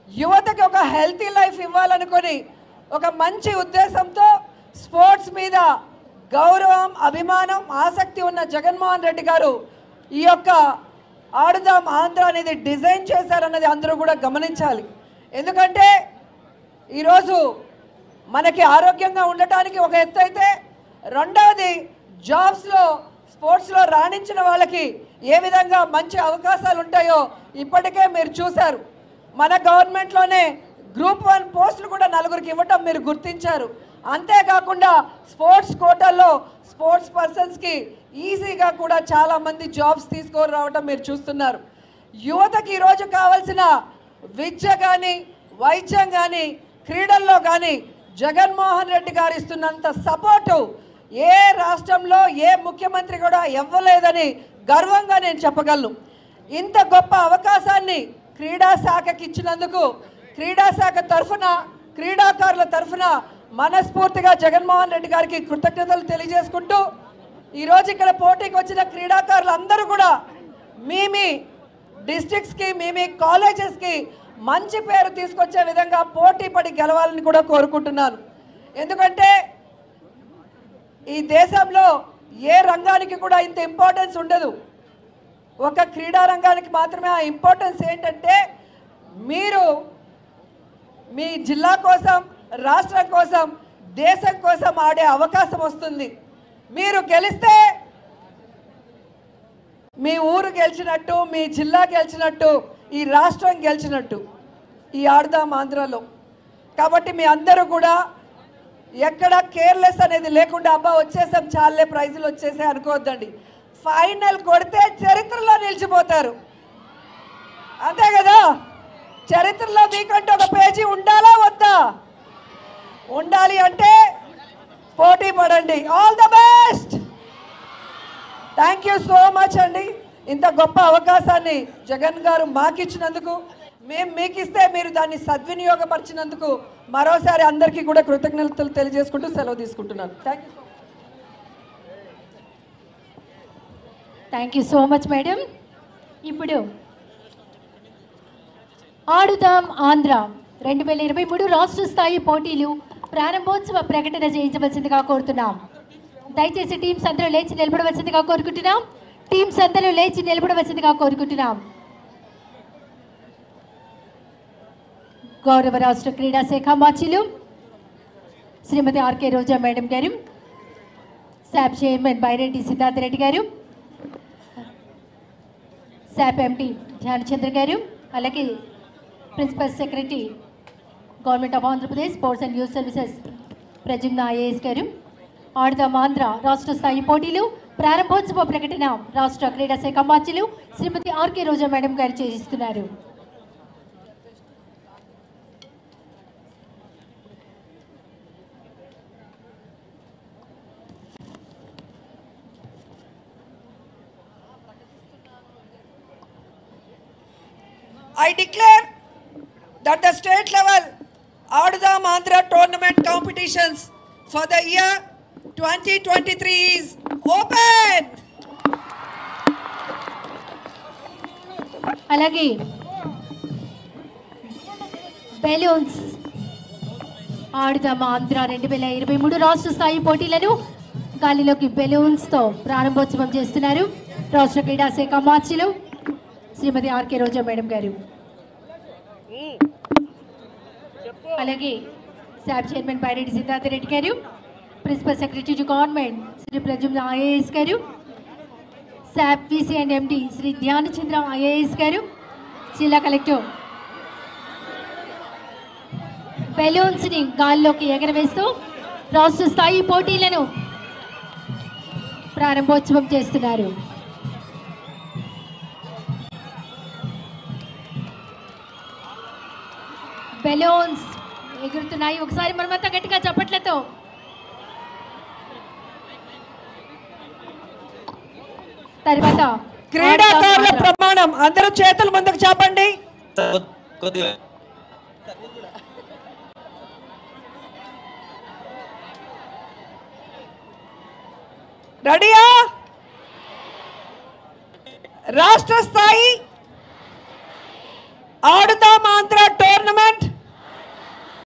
యువతకి ఒక healthy life ఇవ్వాలనుకొని ఒక మంచి ఉద్దేశంతో స్పోర్ట్స్ మీద గౌరవం, అభిమానం, ఆసక్తి ఉన్న జగన్మోహన్ రెడ్డి గారు ఈ యొక్క ఆడుదాం ఆంధ్ర అనేది డిజైన్ చేశారన్నది అందరూ కూడా గమనించాలి. ఎందుకంటే ఈరోజు మనకి ఆరోగ్యంగా ఉండటానికి ఒక ఎత్తు అయితే, రెండవది జాబ్స్లో స్పోర్ట్స్లో రాణించిన వాళ్ళకి ఏ విధంగా మంచి అవకాశాలు ఉంటాయో ఇప్పటికే మీరు చూశారు. మన గవర్నమెంట్లోనే గ్రూప్ 1 పోస్టులు కూడా 4కి ఇవ్వటం మీరు గుర్తించారు. అంతేకాకుండా స్పోర్ట్స్ కోటాల్లో స్పోర్ట్స్ పర్సన్స్కి ఈజీగా కూడా చాలామంది జాబ్స్ తీసుకొని రావటం మీరు చూస్తున్నారు. యువతకి ఈరోజు కావాల్సిన విద్య కానీ, వైద్యం కానీ, క్రీడల్లో కానీ జగన్మోహన్ రెడ్డి గారు ఇస్తున్నంత సపోర్టు ఏ రాష్ట్రంలో ఏ ముఖ్యమంత్రి కూడా ఇవ్వలేదని గర్వంగా నేను చెప్పగలను. ఇంత గొప్ప అవకాశాన్ని క్రీడా శాఖకి ఇచ్చినందుకు క్రీడా శాఖ తరఫున, క్రీడాకారుల తరఫున మనస్ఫూర్తిగా జగన్మోహన్ రెడ్డి గారికి కృతజ్ఞతలు తెలియజేసుకుంటూ, ఈరోజు ఇక్కడ పోటీకి వచ్చిన క్రీడాకారులు అందరూ కూడా మీ డిస్ట్రిక్ట్స్కి, మీ కాలేజెస్కి మంచి పేరు తీసుకొచ్చే విధంగా పోటీ పడి గెలవాలని కూడా కోరుకుంటున్నాను. ఎందుకంటే ఈ దేశంలో ఏ రంగానికి కూడా ఇంత ఇంపార్టెన్స్ ఉండదు. ఒక క్రీడా రంగానికి మాత్రమే ఆ ఇంపార్టెన్స్. ఏంటంటే మీరు మీ జిల్లా కోసం, రాష్ట్రం కోసం, దేశం కోసం ఆడే అవకాశం వస్తుంది. మీరు గెలిస్తే మీ ఊరు గెలిచినట్టు, మీ జిల్లా గెలిచినట్టు, ఈ రాష్ట్రం గెలిచినట్టు ఈ ఆడుదాం ఆంధ్రలో. కాబట్టి మీ అందరూ కూడా ఎక్కడ కేర్లెస్ అనేది లేకుండా అబ్బా వచ్చేసాం చాలే ప్రైజులు వచ్చేసాయి అనుకోవద్దండి. ఫైనల్ కొడితే చరిత్రలో నిలిచిపోతారు, అంతే కదా. చరిత్రలో మీకంటే ఒక పేజీ ఉండాలా వద్దా? ఉండాలి అంటే పోటీ పడండి. All the best. Thank you so much అండి. ఇంత గొప్ప అవకాశాన్ని జగన్ గారు మాకిచ్చినందుకు, మేము మీకు ఇస్తే మీరు దాన్ని సద్వినియోగపరిచినందుకు మరోసారి అందరికీ కూడా కృతజ్ఞతలు తెలియజేసుకుంటూ సెలవు తీసుకుంటున్నాను. Thank you so much madam. ఇప్పుడు ఆడుదాం ఆంధ్ర 2023 రాష్ట్ర స్థాయి పోటీలు ప్రారంభోత్సవ ప్రకటన చేయించవలసిందిగా కోరుతున్నాం. దయచేసి టీమ్స్ అందరూ లేచి నిలబడవలసిందిగా కోరుకుంటున్నాం. టీమ్స్ అందరూ లేచి నిలబడవలసిందిగా కోరుకుంటున్నాం. గౌరవ రాష్ట్ర క్రీడా శాఖ మంత్రులు శ్రీమతి ఆర్కే రోజా మేడం గారు, శాప్ చైర్మన్ బైరెడ్డి సిద్ధార్థ రెడ్డి గారు, శాప్ ఎండి ధ్యానచంద్ర గారు, అలాగే principal secretary government of Andhra Pradesh sports and youth services Pradyumna IAS గారు. ఆడుదాం ఆంధ్ర రాష్ట్ర స్థాయి పోటీలు ప్రారంభోత్సవ ప్రకటన రాష్ట్ర క్రీడా శాఖ మంత్రులు శ్రీమతి ఆర్కే రోజా మేడం గారు చేయిస్తున్నారు. I declare that the state level Adudam Andhra tournament competitions for the year 2023 is open. అలాగే బెలూన్స్ ఆడుదాం ఆంధ్ర 2023 రాష్ట్ర స్థాయి పోటీలను గాలిలోకి బెలూన్స్తో ప్రారంభోత్సవం చేస్తున్నారు రాష్ట్ర క్రీడా శాఖ మంత్రులు శ్రీమతి ఆర్కే రోజా మేడం గారు. అలాగే శాప్ చైర్మన్ బైరెడ్డి సిద్ధార్థ రెడ్డి గారు, principal secretary to government Shri Pradyumna IAS గారు, SAAP VC and MD Shri Dhyanchandra IAS గారు, జిల్లా కలెక్టర్ బెలూన్స్ని గాల్లోకి ఎగరవేస్తూ రాష్ట్ర స్థాయి పోటీలను ప్రారంభోత్సవం చేస్తున్నారు. బెలూన్స్ ఎగురుతున్నాయి. ఒకసారి మనమంతా గట్టిగా చప్పట్లతో తర్వాత క్రీడాకారుల ప్రమాణం. అందరూ చేతులు ముందుకు చాపండి. రెడీయా? రాష్ట్ర స్థాయి ఆడుదాం ఆంధ్ర